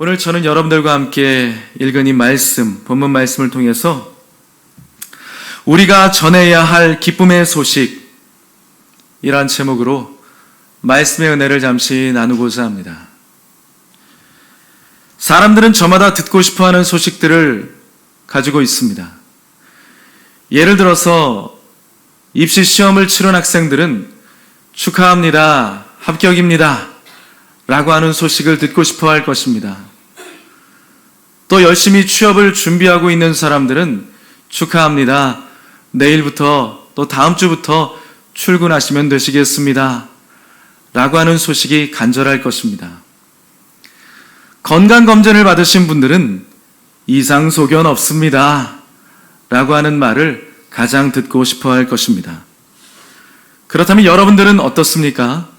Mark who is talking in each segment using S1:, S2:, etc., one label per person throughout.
S1: 오늘 저는 여러분들과 함께 읽은 이 말씀, 본문 말씀을 통해서 우리가 전해야 할 기쁨의 소식이란 제목으로 말씀의 은혜를 잠시 나누고자 합니다. 사람들은 저마다 듣고 싶어하는 소식들을 가지고 있습니다. 예를 들어서 입시 시험을 치른 학생들은 축하합니다, 합격입니다 라고 하는 소식을 듣고 싶어 할 것입니다. 또 열심히 취업을 준비하고 있는 사람들은 축하합니다, 내일부터 또 다음 주부터 출근하시면 되시겠습니다 라고 하는 소식이 간절할 것입니다. 건강검진을 받으신 분들은 이상 소견 없습니다 라고 하는 말을 가장 듣고 싶어 할 것입니다. 그렇다면 여러분들은 어떻습니까?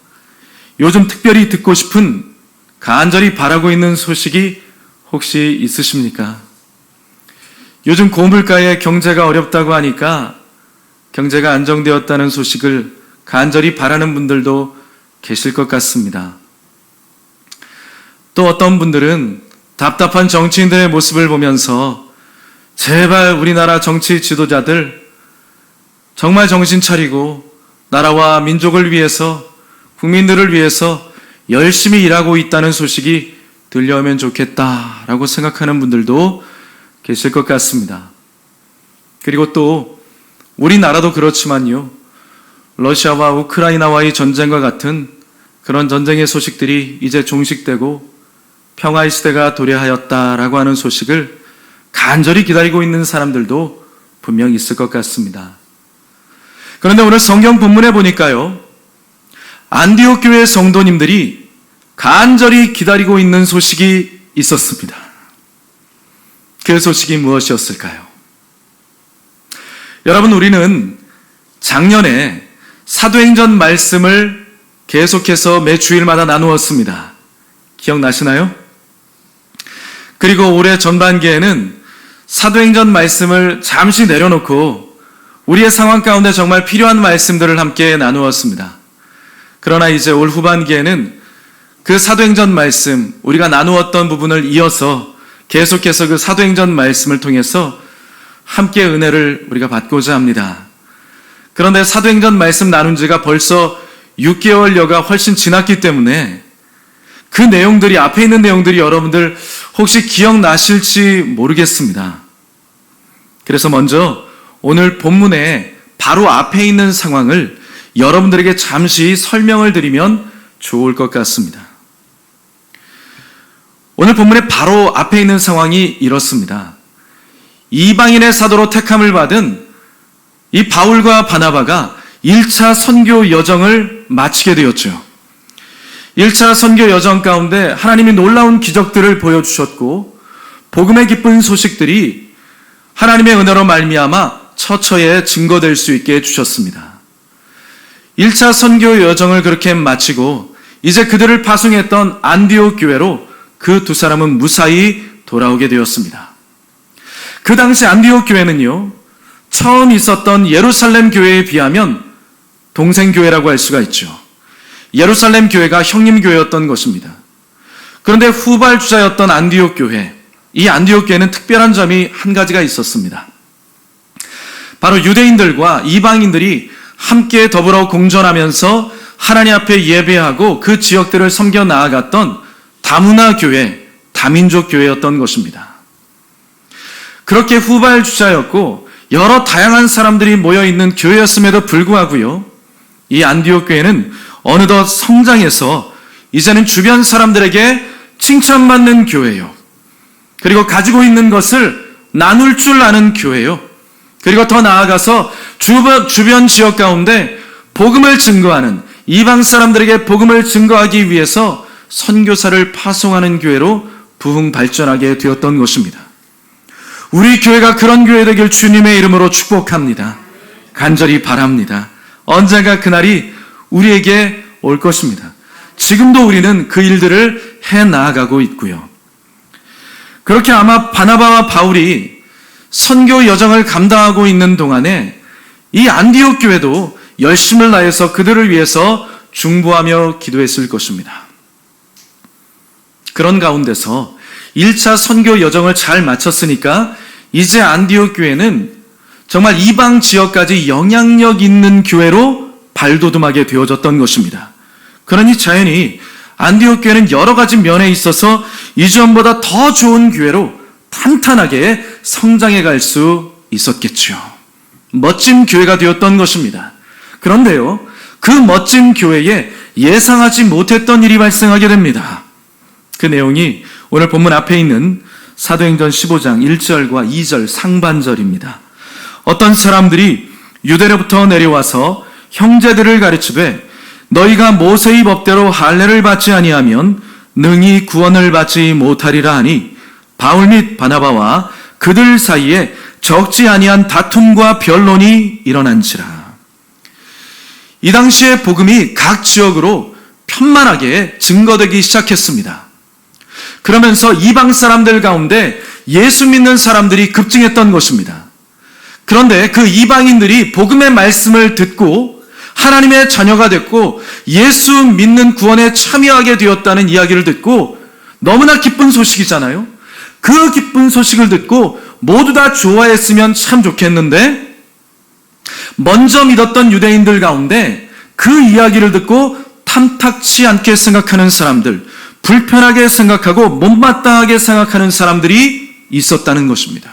S1: 요즘 특별히 듣고 싶은, 간절히 바라고 있는 소식이 혹시 있으십니까? 요즘 고물가에 경제가 어렵다고 하니까 경제가 안정되었다는 소식을 간절히 바라는 분들도 계실 것 같습니다. 또 어떤 분들은 답답한 정치인들의 모습을 보면서 제발 우리나라 정치 지도자들 정말 정신 차리고 나라와 민족을 위해서, 국민들을 위해서 열심히 일하고 있다는 소식이 들려오면 좋겠다라고 생각하는 분들도 계실 것 같습니다. 그리고 또 우리나라도 그렇지만요, 러시아와 우크라이나와의 전쟁과 같은 그런 전쟁의 소식들이 이제 종식되고 평화의 시대가 도래하였다라고 하는 소식을 간절히 기다리고 있는 사람들도 분명 있을 것 같습니다. 그런데 오늘 성경 본문에 보니까요, 안디옥 교회 성도님들이 간절히 기다리고 있는 소식이 있었습니다. 그 소식이 무엇이었을까요? 여러분, 우리는 작년에 사도행전 말씀을 계속해서 매 주일마다 나누었습니다. 기억나시나요? 그리고 올해 전반기에는 사도행전 말씀을 잠시 내려놓고 우리의 상황 가운데 정말 필요한 말씀들을 함께 나누었습니다. 그러나 이제 올 후반기에는 그 사도행전 말씀, 우리가 나누었던 부분을 이어서 계속해서 그 사도행전 말씀을 통해서 함께 은혜를 우리가 받고자 합니다. 그런데 사도행전 말씀 나눈 지가 벌써 6개월여가 훨씬 지났기 때문에 그 내용들이, 앞에 있는 내용들이 여러분들 혹시 기억나실지 모르겠습니다. 그래서 먼저 오늘 본문의 바로 앞에 있는 상황을 여러분들에게 잠시 설명을 드리면 좋을 것 같습니다. 오늘 본문의 바로 앞에 있는 상황이 이렇습니다. 이방인의 사도로 택함을 받은 이 바울과 바나바가 1차 선교 여정을 마치게 되었죠. 1차 선교 여정 가운데 하나님이 놀라운 기적들을 보여주셨고 복음의 기쁜 소식들이 하나님의 은혜로 말미암아 처처에 증거될 수 있게 해주셨습니다. 1차 선교 여정을 그렇게 마치고 이제 그들을 파송했던 안디옥 교회로 그 두 사람은 무사히 돌아오게 되었습니다. 그 당시 안디옥 교회는요, 처음 있었던 예루살렘 교회에 비하면 동생 교회라고 할 수가 있죠. 예루살렘 교회가 형님 교회였던 것입니다. 그런데 후발주자였던 안디옥 교회, 이 안디옥 교회는 특별한 점이 한 가지가 있었습니다. 바로 유대인들과 이방인들이 함께 더불어 공존하면서 하나님 앞에 예배하고 그 지역들을 섬겨 나아갔던 다문화 교회, 다민족 교회였던 것입니다. 그렇게 후발주자였고 여러 다양한 사람들이 모여있는 교회였음에도 불구하고요, 이 안디옥 교회는 어느덧 성장해서 이제는 주변 사람들에게 칭찬받는 교회요, 그리고 가지고 있는 것을 나눌 줄 아는 교회요, 그리고 더 나아가서 주변 지역 가운데 복음을 증거하는, 이방 사람들에게 복음을 증거하기 위해서 선교사를 파송하는 교회로 부흥 발전하게 되었던 것입니다. 우리 교회가 그런 교회 되길 주님의 이름으로 축복합니다. 간절히 바랍니다. 언젠가 그날이 우리에게 올 것입니다. 지금도 우리는 그 일들을 해나가고 있고요. 그렇게 아마 바나바와 바울이 선교 여정을 감당하고 있는 동안에 이 안디옥 교회도 열심을 다해서 그들을 위해서 중보하며 기도했을 것입니다. 그런 가운데서 1차 선교 여정을 잘 마쳤으니까 이제 안디옥 교회는 정말 이방 지역까지 영향력 있는 교회로 발돋움하게 되어졌던 것입니다. 그러니 자연히 안디옥 교회는 여러 가지 면에 있어서 이전보다 더 좋은 교회로 탄탄하게 성장해 갈 수 있었겠죠. 멋진 교회가 되었던 것입니다. 그런데요, 그 멋진 교회에 예상하지 못했던 일이 발생하게 됩니다. 그 내용이 오늘 본문 앞에 있는 사도행전 15장 1절과 2절 상반절입니다. 어떤 사람들이 유대로부터 내려와서 형제들을 가르치되 너희가 모세의 법대로 할례를 받지 아니하면 능히 구원을 받지 못하리라 하니 바울 및 바나바와 그들 사이에 적지 아니한 다툼과 변론이 일어난지라. 이 당시에 복음이 각 지역으로 편만하게 증거되기 시작했습니다. 그러면서 이방 사람들 가운데 예수 믿는 사람들이 급증했던 것입니다. 그런데 그 이방인들이 복음의 말씀을 듣고 하나님의 자녀가 됐고 예수 믿는 구원에 참여하게 되었다는 이야기를 듣고 너무나 기쁜 소식이잖아요. 그 기쁜 소식을 듣고 모두 다 좋아했으면 참 좋겠는데 먼저 믿었던 유대인들 가운데 그 이야기를 듣고 탐탁치 않게 생각하는 사람들, 불편하게 생각하고 못마땅하게 생각하는 사람들이 있었다는 것입니다.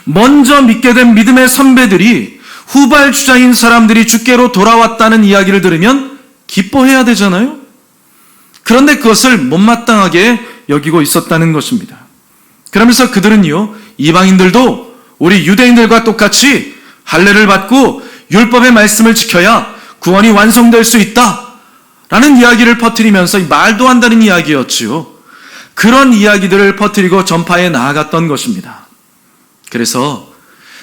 S1: 먼저 믿게 된 믿음의 선배들이 후발주자인 사람들이 주께로 돌아왔다는 이야기를 들으면 기뻐해야 되잖아요. 그런데 그것을 못마땅하게 여기고 있었다는 것입니다. 그러면서 그들은요, 이방인들도 우리 유대인들과 똑같이 할례를 받고 율법의 말씀을 지켜야 구원이 완성될 수 있다 라는 이야기를 퍼뜨리면서 말도 안 되는 이야기였지요. 그런 이야기들을 퍼뜨리고 전파해 나아갔던 것입니다. 그래서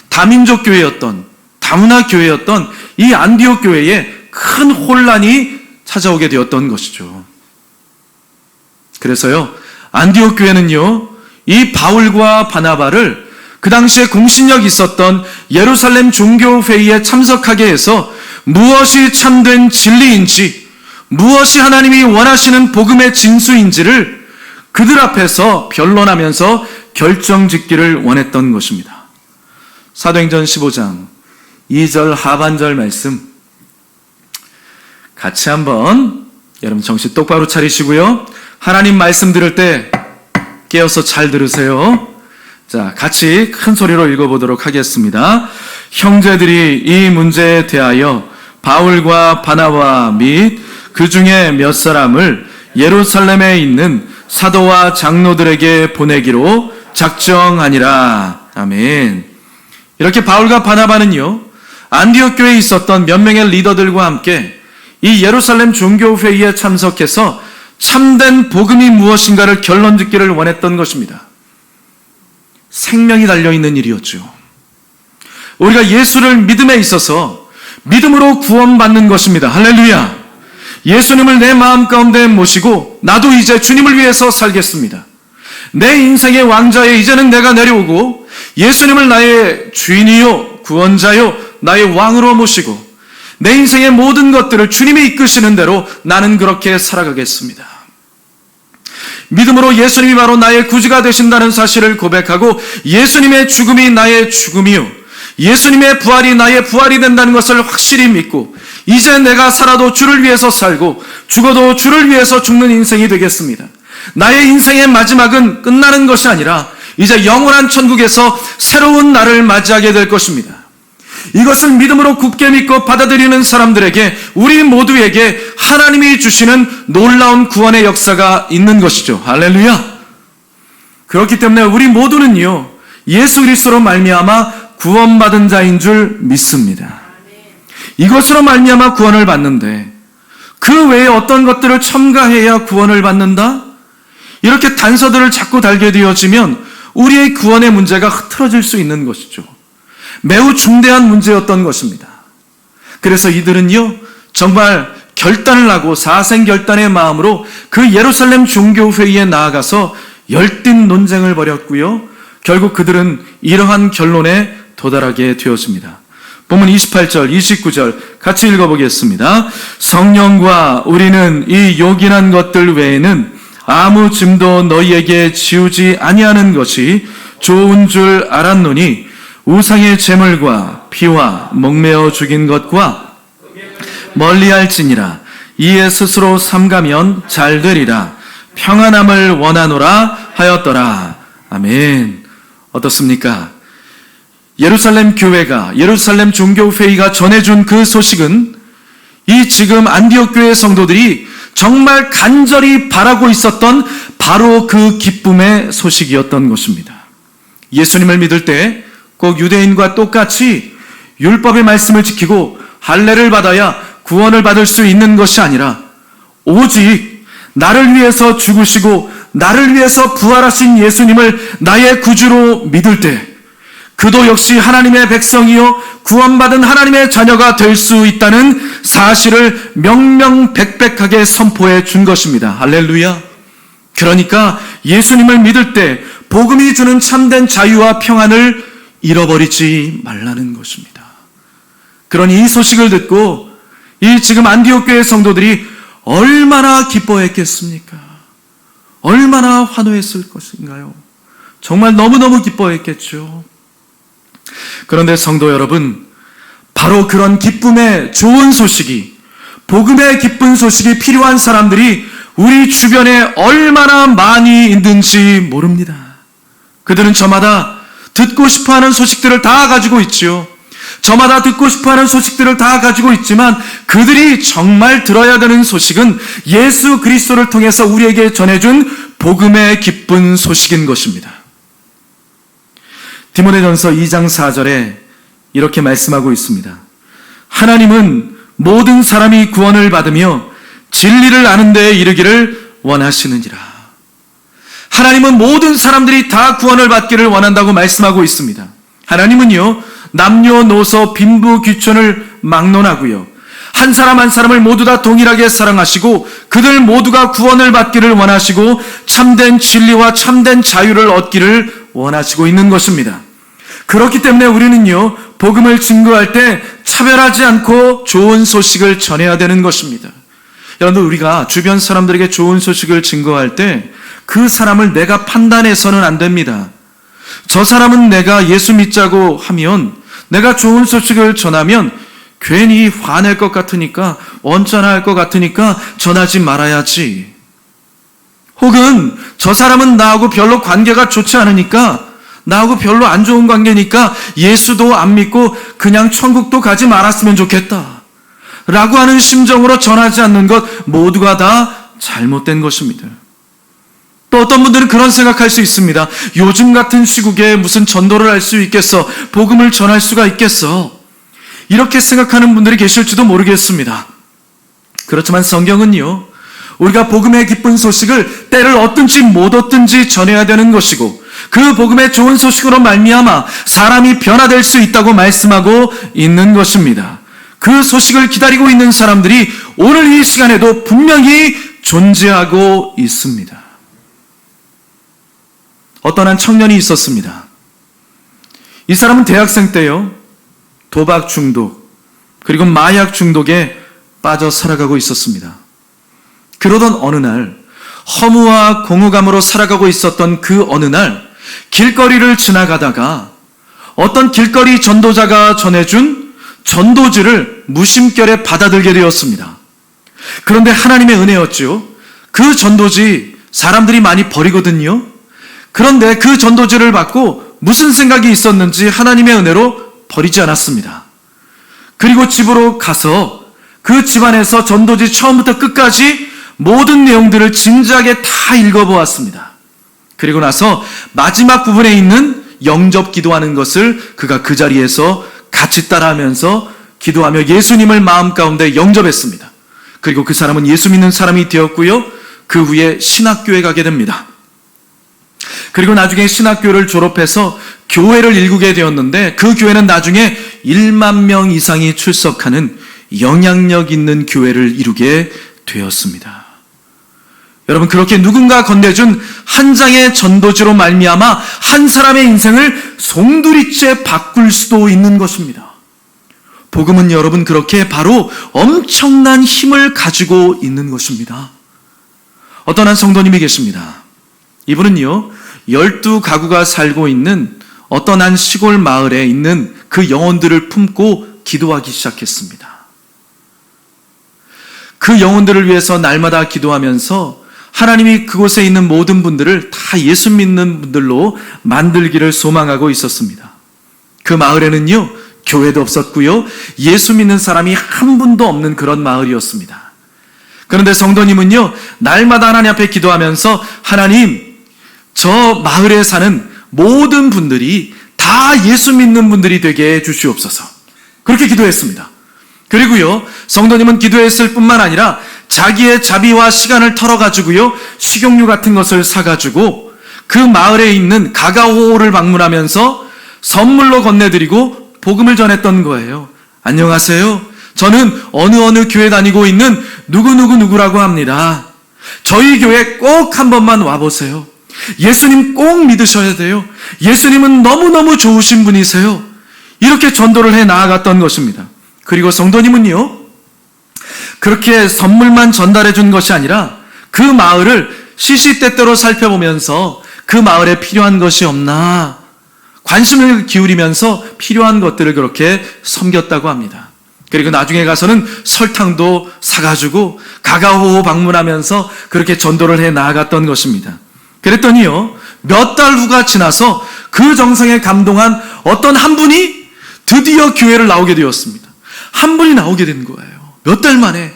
S1: 다민족 교회였던, 다문화 교회였던 이 안디옥 교회에 큰 혼란이 찾아오게 되었던 것이죠. 그래서요, 안디옥 교회는요, 이 바울과 바나바를 그 당시에 공신력 있었던 예루살렘 종교회의에 참석하게 해서 무엇이 참된 진리인지, 무엇이 하나님이 원하시는 복음의 진수인지를 그들 앞에서 변론하면서 결정짓기를 원했던 것입니다. 사도행전 15장 2절 하반절 말씀 같이 한번 여러분 정신 똑바로 차리시고요. 하나님 말씀 들을 때 깨어서 잘 들으세요. 자, 같이 큰 소리로 읽어보도록 하겠습니다. 형제들이 이 문제에 대하여 바울과 바나바 및 그 중에 몇 사람을 예루살렘에 있는 사도와 장로들에게 보내기로 작정하니라. 아멘. 이렇게 바울과 바나바는요, 안디옥 교회에 있었던 몇 명의 리더들과 함께 이 예루살렘 종교회의에 참석해서 참된 복음이 무엇인가를 결론 짓기를 원했던 것입니다. 생명이 달려있는 일이었죠. 우리가 예수를 믿음에 있어서 믿음으로 구원받는 것입니다. 할렐루야. 예수님을 내 마음 가운데 모시고 나도 이제 주님을 위해서 살겠습니다. 내 인생의 왕자에 이제는 내가 내려오고 예수님을 나의 주인이요 구원자요 나의 왕으로 모시고 내 인생의 모든 것들을 주님이 이끄시는 대로 나는 그렇게 살아가겠습니다. 믿음으로 예수님이 바로 나의 구주가 되신다는 사실을 고백하고 예수님의 죽음이 나의 죽음이요 예수님의 부활이 나의 부활이 된다는 것을 확실히 믿고 이제 내가 살아도 주를 위해서 살고 죽어도 주를 위해서 죽는 인생이 되겠습니다. 나의 인생의 마지막은 끝나는 것이 아니라 이제 영원한 천국에서 새로운 날을 맞이하게 될 것입니다. 이것을 믿음으로 굳게 믿고 받아들이는 사람들에게 우리 모두에게 하나님이 주시는 놀라운 구원의 역사가 있는 것이죠. 할렐루야. 그렇기 때문에 우리 모두는요 예수 그리스도로 말미암아 구원받은 자인 줄 믿습니다. 이것으로 말미암아 구원을 받는데 그 외에 어떤 것들을 첨가해야 구원을 받는다? 이렇게 단서들을 자꾸 달게 되어지면 우리의 구원의 문제가 흐트러질 수 있는 것이죠. 매우 중대한 문제였던 것입니다. 그래서 이들은요 정말 결단을 하고 사생결단의 마음으로 그 예루살렘 종교회의에 나아가서 열띤 논쟁을 벌였고요. 결국 그들은 이러한 결론에 도달하게 되었습니다. 본문 28절, 29절 같이 읽어보겠습니다. 성령과 우리는 이 요긴한 것들 외에는 아무 짐도 너희에게 지우지 아니하는 것이 좋은 줄 알았노니 우상의 제물과 피와 목매어 죽인 것과 멀리할지니라. 이에 스스로 삼가면 잘 되리라. 평안함을 원하노라 하였더라. 아멘. 어떻습니까? 예루살렘 교회가, 예루살렘 종교회의가 전해준 그 소식은 이 지금 안디옥 교회 성도들이 정말 간절히 바라고 있었던 바로 그 기쁨의 소식이었던 것입니다. 예수님을 믿을 때 꼭 유대인과 똑같이 율법의 말씀을 지키고 할례를 받아야 구원을 받을 수 있는 것이 아니라 오직 나를 위해서 죽으시고 나를 위해서 부활하신 예수님을 나의 구주로 믿을 때 그도 역시 하나님의 백성이요 구원받은 하나님의 자녀가 될 수 있다는 사실을 명명백백하게 선포해 준 것입니다. 할렐루야. 그러니까 예수님을 믿을 때 복음이 주는 참된 자유와 평안을 잃어버리지 말라는 것입니다. 그러니 이 소식을 듣고 이 지금 안디옥 교회 성도들이 얼마나 기뻐했겠습니까? 얼마나 환호했을 것인가요? 정말 너무너무 기뻐했겠죠. 그런데 성도 여러분, 바로 그런 기쁨의 좋은 소식이, 복음의 기쁜 소식이 필요한 사람들이 우리 주변에 얼마나 많이 있는지 모릅니다. 그들은 저마다 듣고 싶어하는 소식들을 다 가지고 있지요. 저마다 듣고 싶어하는 소식들을 다 가지고 있지만 그들이 정말 들어야 되는 소식은 예수 그리스도를 통해서 우리에게 전해준 복음의 기쁜 소식인 것입니다. 디모데전서 2장 4절에 이렇게 말씀하고 있습니다. 하나님은 모든 사람이 구원을 받으며 진리를 아는 데에 이르기를 원하시느니라. 하나님은 모든 사람들이 다 구원을 받기를 원한다고 말씀하고 있습니다. 하나님은요, 남녀노소 빈부귀천을 막론하고요, 한 사람 한 사람을 모두 다 동일하게 사랑하시고 그들 모두가 구원을 받기를 원하시고 참된 진리와 참된 자유를 얻기를 원하시고 있는 것입니다. 그렇기 때문에 우리는요, 복음을 증거할 때 차별하지 않고 좋은 소식을 전해야 되는 것입니다. 여러분, 우리가 주변 사람들에게 좋은 소식을 증거할 때 그 사람을 내가 판단해서는 안 됩니다. 저 사람은 내가 예수 믿자고 하면, 내가 좋은 소식을 전하면 괜히 화낼 것 같으니까, 언짢아할 것 같으니까 전하지 말아야지. 혹은 저 사람은 나하고 별로 관계가 좋지 않으니까, 나하고 별로 안 좋은 관계니까 예수도 안 믿고 그냥 천국도 가지 말았으면 좋겠다 라고 하는 심정으로 전하지 않는 것 모두가 다 잘못된 것입니다. 또 어떤 분들은 그런 생각할 수 있습니다. 요즘 같은 시국에 무슨 전도를 할 수 있겠어? 복음을 전할 수가 있겠어? 이렇게 생각하는 분들이 계실지도 모르겠습니다. 그렇지만 성경은요, 우리가 복음의 기쁜 소식을 때를 얻든지 못 얻든지 전해야 되는 것이고 그 복음의 좋은 소식으로 말미암아 사람이 변화될 수 있다고 말씀하고 있는 것입니다. 그 소식을 기다리고 있는 사람들이 오늘 이 시간에도 분명히 존재하고 있습니다. 어떤 한 청년이 있었습니다. 이 사람은 대학생 때요, 도박 중독 그리고 마약 중독에 빠져 살아가고 있었습니다. 그러던 어느 날, 허무와 공허감으로 살아가고 있었던 그 어느 날, 길거리를 지나가다가 어떤 길거리 전도자가 전해준 전도지를 무심결에 받아들게 되었습니다. 그런데 하나님의 은혜였죠. 그 전도지 사람들이 많이 버리거든요. 그런데 그 전도지를 받고 무슨 생각이 있었는지 하나님의 은혜로 버리지 않았습니다. 그리고 집으로 가서 그 집안에서 전도지 처음부터 끝까지 모든 내용들을 진지하게 다 읽어보았습니다. 그리고 나서 마지막 부분에 있는 영접 기도하는 것을 그가 그 자리에서 같이 따라하면서 기도하며 예수님을 마음 가운데 영접했습니다. 그리고 그 사람은 예수 믿는 사람이 되었고요, 그 후에 신학교에 가게 됩니다. 그리고 나중에 신학교를 졸업해서 교회를 일구게 되었는데 그 교회는 나중에 1만 명 이상이 출석하는 영향력 있는 교회를 이루게 되었습니다. 여러분, 그렇게 누군가 건네준 한 장의 전도지로 말미암아 한 사람의 인생을 송두리째 바꿀 수도 있는 것입니다. 복음은 여러분 그렇게 바로 엄청난 힘을 가지고 있는 것입니다. 어떤 한 성도님이 계십니다. 이분은요, 12가구가 살고 있는 어떤 한 시골 마을에 있는 그 영혼들을 품고 기도하기 시작했습니다. 그 영혼들을 위해서 날마다 기도하면서 하나님이 그곳에 있는 모든 분들을 다 예수 믿는 분들로 만들기를 소망하고 있었습니다. 그 마을에는요, 교회도 없었고요, 예수 믿는 사람이 한 분도 없는 그런 마을이었습니다. 그런데 성도님은요, 날마다 하나님 앞에 기도하면서 하나님, 저 마을에 사는 모든 분들이 다 예수 믿는 분들이 되게 해 주시옵소서. 그렇게 기도했습니다. 그리고요, 성도님은 기도했을 뿐만 아니라 자기의 자비와 시간을 털어가지고요, 식용유 같은 것을 사가지고 그 마을에 있는 가가호를 방문하면서 선물로 건네드리고 복음을 전했던 거예요. 안녕하세요. 저는 어느 교회 다니고 있는 누구라고 합니다. 저희 교회 꼭 한 번만 와보세요. 예수님 꼭 믿으셔야 돼요. 예수님은 너무너무 좋으신 분이세요. 이렇게 전도를 해 나아갔던 것입니다. 그리고 성도님은요, 그렇게 선물만 전달해 준 것이 아니라 그 마을을 시시때때로 살펴보면서 그 마을에 필요한 것이 없나 관심을 기울이면서 필요한 것들을 그렇게 섬겼다고 합니다. 그리고 나중에 가서는 설탕도 사가지고 가가호 방문하면서 그렇게 전도를 해 나아갔던 것입니다. 그랬더니요, 몇 달 후가 지나서 그 정성에 감동한 어떤 한 분이 드디어 교회를 나오게 되었습니다. 한 분이 나오게 된 거예요. 몇 달 만에.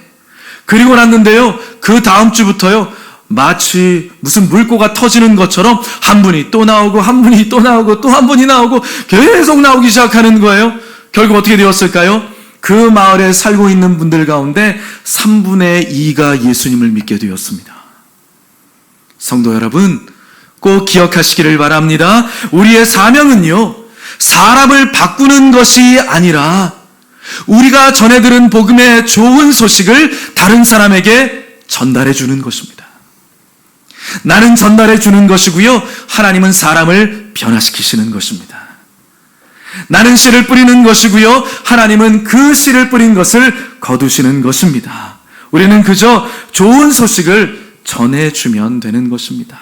S1: 그리고 났는데요, 그 다음 주부터요, 마치 무슨 물고가 터지는 것처럼 한 분이 또 나오고 한 분이 또 나오고 또 한 분이 나오고 계속 나오기 시작하는 거예요. 결국 어떻게 되었을까요? 그 마을에 살고 있는 분들 가운데 3분의 2가 예수님을 믿게 되었습니다. 성도 여러분, 꼭 기억하시기를 바랍니다. 우리의 사명은요, 사람을 바꾸는 것이 아니라 우리가 전해들은 복음의 좋은 소식을 다른 사람에게 전달해 주는 것입니다. 나는 전달해 주는 것이고요, 하나님은 사람을 변화시키시는 것입니다. 나는 씨를 뿌리는 것이고요, 하나님은 그 씨를 뿌린 것을 거두시는 것입니다. 우리는 그저 좋은 소식을 전해주면 되는 것입니다.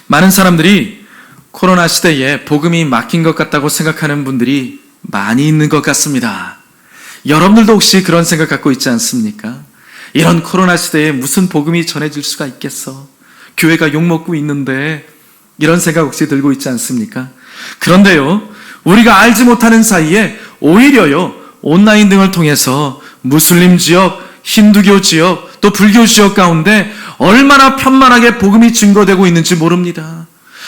S1: 많은 사람들이 코로나 시대에 복음이 막힌 것 같다고 생각하는 분들이 많이 있는 것 같습니다. 여러분들도 혹시 그런 생각 갖고 있지 않습니까? 이런 코로나 시대에 무슨 복음이 전해질 수가 있겠어? 교회가 욕먹고 있는데, 이런 생각 혹시 들고 있지 않습니까? 그런데요, 우리가 알지 못하는 사이에 오히려요, 온라인 등을 통해서 무슬림 지역, 힌두교 지역, 또 불교 지역 가운데 얼마나 편만하게 복음이 증거되고 있는지 모릅니다.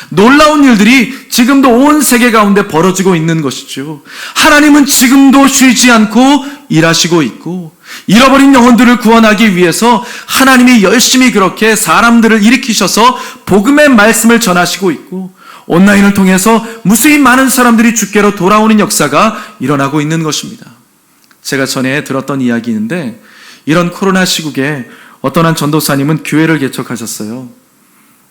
S1: 놀라운 일들이 지금도 온 세계 가운데 벌어지고 있는 것이죠. 하나님은 지금도 쉬지 않고 일하시고 있고, 잃어버린 영혼들을 구원하기 위해서 하나님이 열심히 그렇게 사람들을 일으키셔서 복음의 말씀을 전하시고 있고, 온라인을 통해서 무수히 많은 사람들이 주께로 돌아오는 역사가 일어나고 있는 것입니다. 제가 전에 들었던 이야기인데, 이런 코로나 시국에 어떤 한 전도사님은 교회를 개척하셨어요.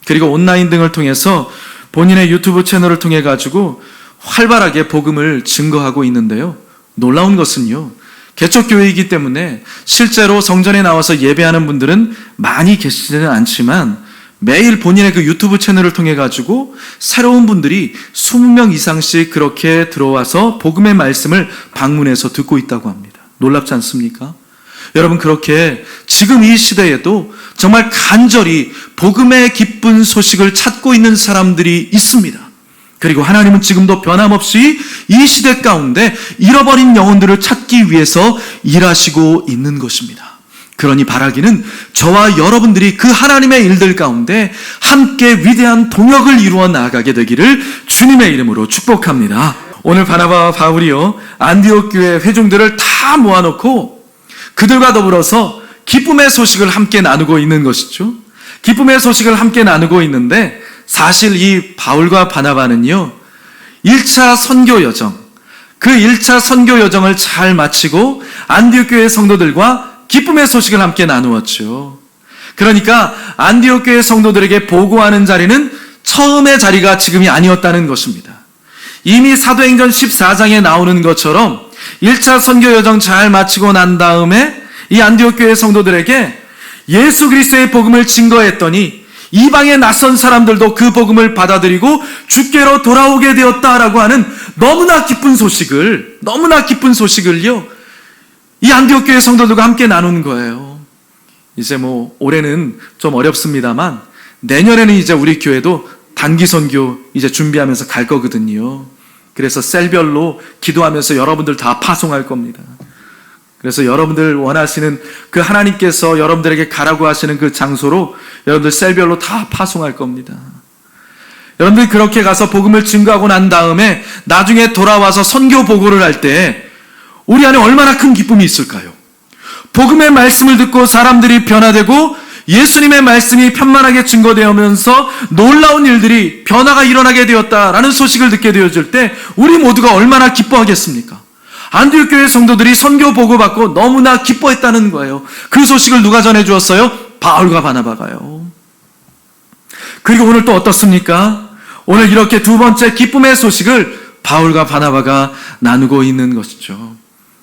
S1: 그리고 온라인 등을 통해서 본인의 유튜브 채널을 통해 가지고 활발하게 복음을 증거하고 있는데요, 놀라운 것은요, 개척교회이기 때문에 실제로 성전에 나와서 예배하는 분들은 많이 계시지는 않지만 매일 본인의 그 유튜브 채널을 통해 가지고 새로운 분들이 20명 이상씩 그렇게 들어와서 복음의 말씀을 방문해서 듣고 있다고 합니다. 놀랍지 않습니까? 여러분, 그렇게 지금 이 시대에도 정말 간절히 복음의 기쁜 소식을 찾고 있는 사람들이 있습니다. 그리고 하나님은 지금도 변함없이 이 시대 가운데 잃어버린 영혼들을 찾기 위해서 일하시고 있는 것입니다. 그러니 바라기는 저와 여러분들이 그 하나님의 일들 가운데 함께 위대한 동역을 이루어 나아가게 되기를 주님의 이름으로 축복합니다. 오늘 바나바와 바울이요, 안디옥 교회 회중들을 다 모아놓고 그들과 더불어서 기쁨의 소식을 함께 나누고 있는 것이죠. 기쁨의 소식을 함께 나누고 있는데, 사실 이 바울과 바나바는요, 1차 선교 여정, 그 1차 선교 여정을 잘 마치고 안디옥 교회 성도들과 기쁨의 소식을 함께 나누었죠. 그러니까 안디옥 교회 성도들에게 보고하는 자리는 처음의 자리가 지금이 아니었다는 것입니다. 이미 사도행전 14장에 나오는 것처럼 1차 선교 여정 잘 마치고 난 다음에 이 안디옥 교회 성도들에게 예수 그리스도의 복음을 증거했더니 이방의 낯선 사람들도 그 복음을 받아들이고 주께로 돌아오게 되었다라고 하는 너무나 기쁜 소식을요, 이 안디옥 교회 성도들과 함께 나눈 거예요. 이제 올해는 좀 어렵습니다만 내년에는 이제 우리 교회도 단기 선교 이제 준비하면서 갈 거거든요. 그래서 셀별로 기도하면서 여러분들 다 파송할 겁니다. 그래서 여러분들 원하시는 그 하나님께서 여러분들에게 가라고 하시는 그 장소로 여러분들 셀별로 다 파송할 겁니다. 여러분들이 그렇게 가서 복음을 증거하고 난 다음에 나중에 돌아와서 선교 보고를 할 때 우리 안에 얼마나 큰 기쁨이 있을까요? 복음의 말씀을 듣고 사람들이 변화되고 예수님의 말씀이 편만하게 증거되면서 놀라운 일들이 변화가 일어나게 되었다라는 소식을 듣게 되어질 때 우리 모두가 얼마나 기뻐하겠습니까? 안디옥 교회 성도들이 선교 보고받고 너무나 기뻐했다는 거예요. 그 소식을 누가 전해주었어요? 바울과 바나바가요. 그리고 오늘 또 어떻습니까? 오늘 이렇게 두 번째 기쁨의 소식을 바울과 바나바가 나누고 있는 것이죠.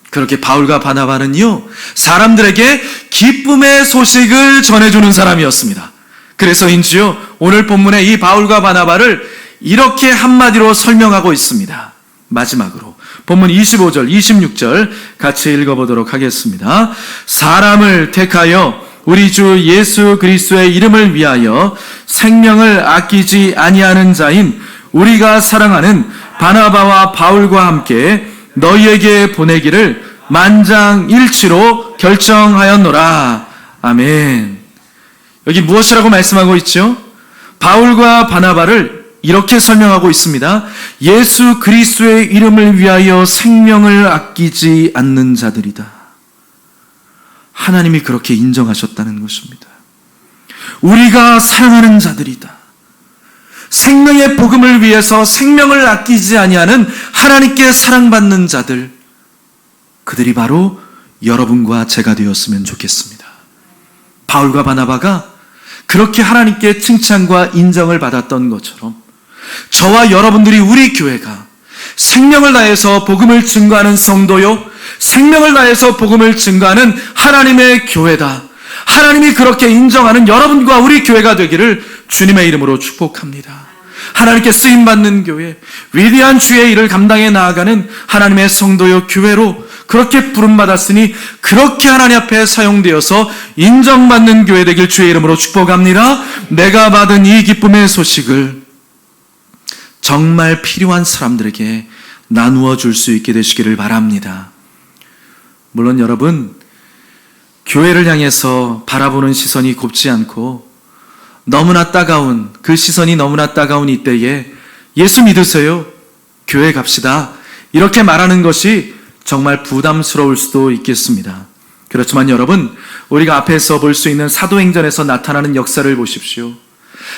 S1: 그렇게 바울과 바나바는요, 사람들에게 기쁨의 소식을 전해주는 사람이었습니다. 그래서인지요, 오늘 본문에 이 바울과 바나바를 이렇게 한마디로 설명하고 있습니다. 마지막으로 본문 25절, 26절 같이 읽어보도록 하겠습니다. 사람을 택하여 우리 주 예수 그리스도의 이름을 위하여 생명을 아끼지 아니하는 자인 우리가 사랑하는 바나바와 바울과 함께 너희에게 보내기를 만장일치로 결정하였노라. 아멘. 여기 무엇이라고 말씀하고 있죠? 바울과 바나바를 이렇게 설명하고 있습니다. 예수 그리스도의 이름을 위하여 생명을 아끼지 않는 자들이다. 하나님이 그렇게 인정하셨다는 것입니다. 우리가 사랑하는 자들이다. 생명의 복음을 위해서 생명을 아끼지 아니하는 하나님께 사랑받는 자들, 그들이 바로 여러분과 제가 되었으면 좋겠습니다. 바울과 바나바가 그렇게 하나님께 칭찬과 인정을 받았던 것처럼 저와 여러분들이 우리 교회가 생명을 다해서 복음을 증거하는 성도요, 생명을 다해서 복음을 증거하는 하나님의 교회다. 하나님이 그렇게 인정하는 여러분과 우리 교회가 되기를 주님의 이름으로 축복합니다. 하나님께 쓰임받는 교회, 위대한 주의 일을 감당해 나아가는 하나님의 성도요 교회로 그렇게 부름받았으니 그렇게 하나님 앞에 사용되어서 인정받는 교회 되길 주의 이름으로 축복합니다. 내가 받은 이 기쁨의 소식을 정말 필요한 사람들에게 나누어 줄 수 있게 되시기를 바랍니다. 물론 여러분, 교회를 향해서 바라보는 시선이 곱지 않고 너무나 따가운, 그 시선이 너무나 따가운 이때에 예수 믿으세요, 교회 갑시다, 이렇게 말하는 것이 정말 부담스러울 수도 있겠습니다. 그렇지만 여러분, 우리가 앞에서 볼 수 있는 사도행전에서 나타나는 역사를 보십시오.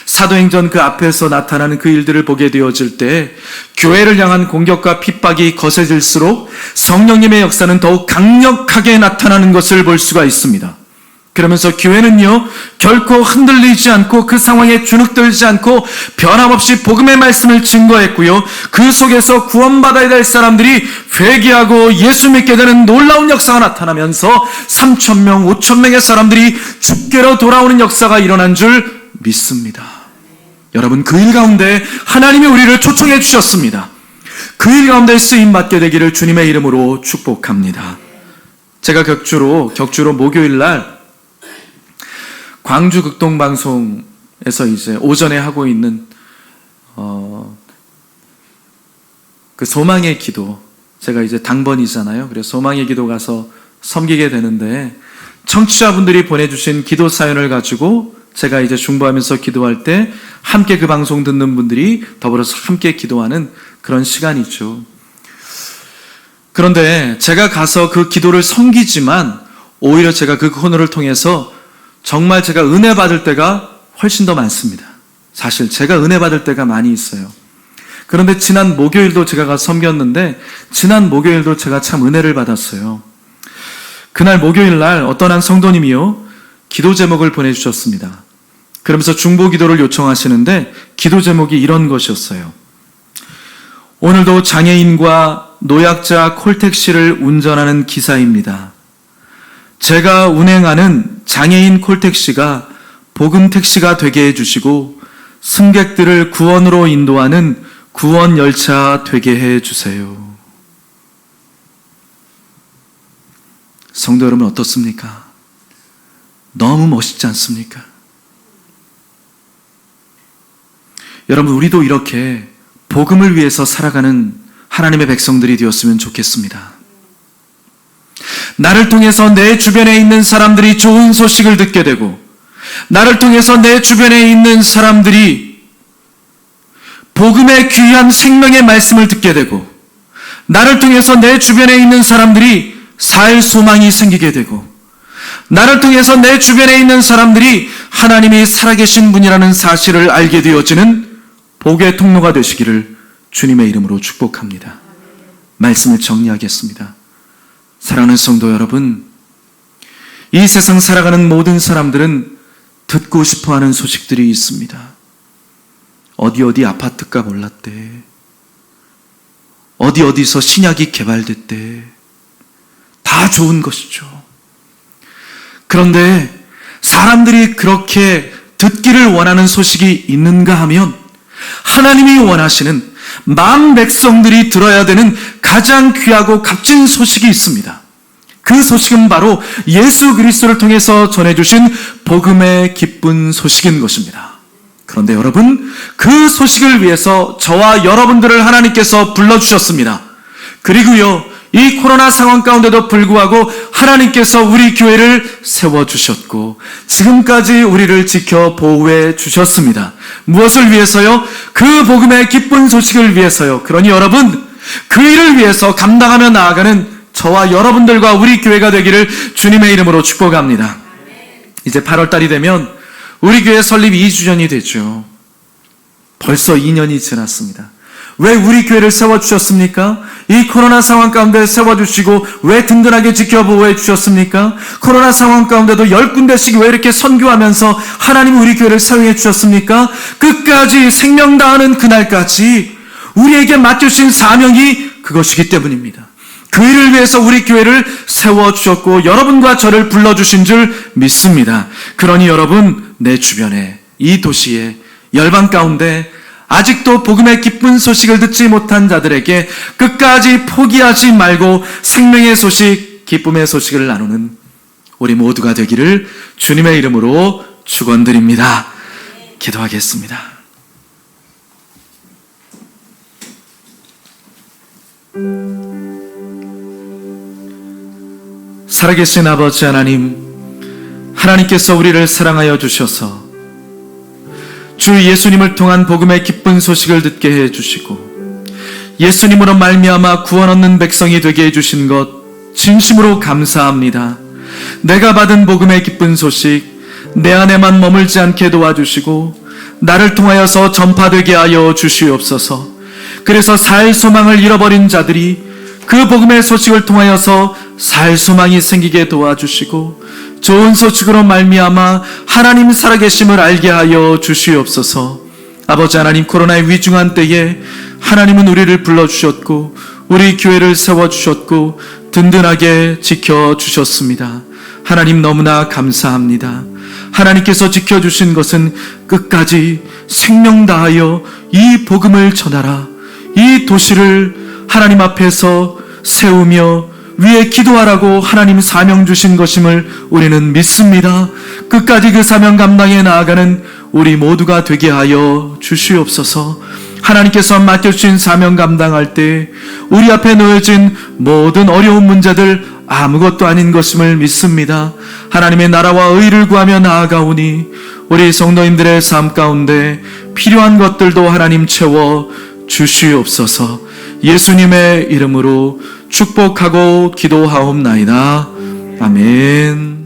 S1: 사도행전 그 앞에서 나타나는 그 일들을 보게 되어질 때 교회를 향한 공격과 핍박이 거세질수록 성령님의 역사는 더욱 강력하게 나타나는 것을 볼 수가 있습니다. 그러면서 교회는요, 결코 흔들리지 않고 그 상황에 주눅들지 않고 변함없이 복음의 말씀을 증거했고요, 그 속에서 구원받아야 될 사람들이 회개하고 예수 믿게 되는 놀라운 역사가 나타나면서 3,000명, 5,000명의 사람들이 주께로 돌아오는 역사가 일어난 줄 믿습니다. 여러분, 그 일 가운데 하나님이 우리를 초청해 주셨습니다. 그 일 가운데 쓰임받게 되기를 주님의 이름으로 축복합니다. 제가 격주로 목요일 날 광주 극동방송에서 이제 오전에 하고 있는 그 소망의 기도, 제가 이제 당번이잖아요. 그래서 소망의 기도 가서 섬기게 되는데 청취자분들이 보내주신 기도 사연을 가지고 제가 이제 중보하면서 기도할 때 함께 그 방송 듣는 분들이 더불어서 함께 기도하는 그런 시간이죠. 그런데 제가 가서 그 기도를 섬기지만 오히려 제가 그 코너를 통해서 정말 제가 은혜 받을 때가 훨씬 더 많습니다. 사실 제가 은혜 받을 때가 많이 있어요. 그런데 지난 목요일도 제가 가서 섬겼는데 지난 목요일도 제가 참 은혜를 받았어요. 그날 목요일 날 어떤 한 성도님이요, 기도 제목을 보내주셨습니다. 그러면서 중보 기도를 요청하시는데 기도 제목이 이런 것이었어요. 오늘도 장애인과 노약자 콜택시를 운전하는 기사입니다. 제가 운행하는 장애인 콜택시가 복음 택시가 되게 해주시고 승객들을 구원으로 인도하는 구원 열차 되게 해주세요. 성도 여러분 어떻습니까? 너무 멋있지 않습니까? 여러분 우리도 이렇게 복음을 위해서 살아가는 하나님의 백성들이 되었으면 좋겠습니다. 나를 통해서 내 주변에 있는 사람들이 좋은 소식을 듣게 되고, 나를 통해서 내 주변에 있는 사람들이 복음의 귀한 생명의 말씀을 듣게 되고, 나를 통해서 내 주변에 있는 사람들이 살 소망이 생기게 되고, 나를 통해서 내 주변에 있는 사람들이 하나님이 살아계신 분이라는 사실을 알게 되어지는 복의 통로가 되시기를 주님의 이름으로 축복합니다. 말씀을 정리하겠습니다. 사랑하는 성도 여러분, 이 세상 살아가는 모든 사람들은 듣고 싶어하는 소식들이 있습니다. 어디 아파트값 올랐대. 어디서 신약이 개발됐대. 다 좋은 것이죠. 그런데 사람들이 그렇게 듣기를 원하는 소식이 있는가 하면 하나님이 원하시는 만 백성들이 들어야 되는 가장 귀하고 값진 소식이 있습니다. 그 소식은 바로 예수 그리스도를 통해서 전해주신 복음의 기쁜 소식인 것입니다. 그런데 여러분, 그 소식을 위해서 저와 여러분들을 하나님께서 불러주셨습니다. 그리고요, 이 코로나 상황 가운데도 불구하고 하나님께서 우리 교회를 세워주셨고 지금까지 우리를 지켜 보호해 주셨습니다. 무엇을 위해서요? 그 복음의 기쁜 소식을 위해서요. 그러니 여러분, 그 일을 위해서 감당하며 나아가는 저와 여러분들과 우리 교회가 되기를 주님의 이름으로 축복합니다. 이제 8월달이 되면 우리 교회 설립 2주년이 되죠. 벌써 2년이 지났습니다. 왜 우리 교회를 세워주셨습니까? 이 코로나 상황 가운데 세워주시고 왜 든든하게 지켜보호해 주셨습니까? 코로나 상황 가운데도 10군데씩 왜 이렇게 선교하면서 하나님이 우리 교회를 사용해 주셨습니까? 끝까지 생명 다하는 그날까지 우리에게 맡겨주신 사명이 그것이기 때문입니다. 그 일을 위해서 우리 교회를 세워주셨고 여러분과 저를 불러주신 줄 믿습니다. 그러니 여러분, 내 주변에, 이 도시에, 열방 가운데 아직도 복음의 기쁜 소식을 듣지 못한 자들에게 끝까지 포기하지 말고 생명의 소식, 기쁨의 소식을 나누는 우리 모두가 되기를 주님의 이름으로 축원드립니다. 기도하겠습니다. 살아계신 아버지 하나님, 하나님께서 우리를 사랑하여 주셔서 주 예수님을 통한 복음의 기쁜 소식을 듣게 해주시고 예수님으로 말미암아 구원 얻는 백성이 되게 해주신 것 진심으로 감사합니다. 내가 받은 복음의 기쁜 소식 내 안에만 머물지 않게 도와주시고 나를 통하여서 전파되게 하여 주시옵소서. 그래서 살 소망을 잃어버린 자들이 그 복음의 소식을 통하여서 살 소망이 생기게 도와주시고 좋은 소식으로 말미암아 하나님 살아계심을 알게 하여 주시옵소서. 아버지 하나님, 코로나의 위중한 때에 하나님은 우리를 불러주셨고 우리 교회를 세워주셨고 든든하게 지켜주셨습니다. 하나님 너무나 감사합니다. 하나님께서 지켜주신 것은 끝까지 생명 다하여 이 복음을 전하라, 이 도시를 하나님 앞에서 세우며 위에 기도하라고 하나님 사명 주신 것임을 우리는 믿습니다. 끝까지 그 사명 감당해 나아가는 우리 모두가 되게 하여 주시옵소서. 하나님께서 맡겨주신 사명 감당할 때 우리 앞에 놓여진 모든 어려운 문제들 아무것도 아닌 것임을 믿습니다. 하나님의 나라와 의를 구하며 나아가오니 우리 성도님들의 삶 가운데 필요한 것들도 하나님 채워 주시옵소서. 예수님의 이름으로 축복하고 기도하옵나이다. 아멘.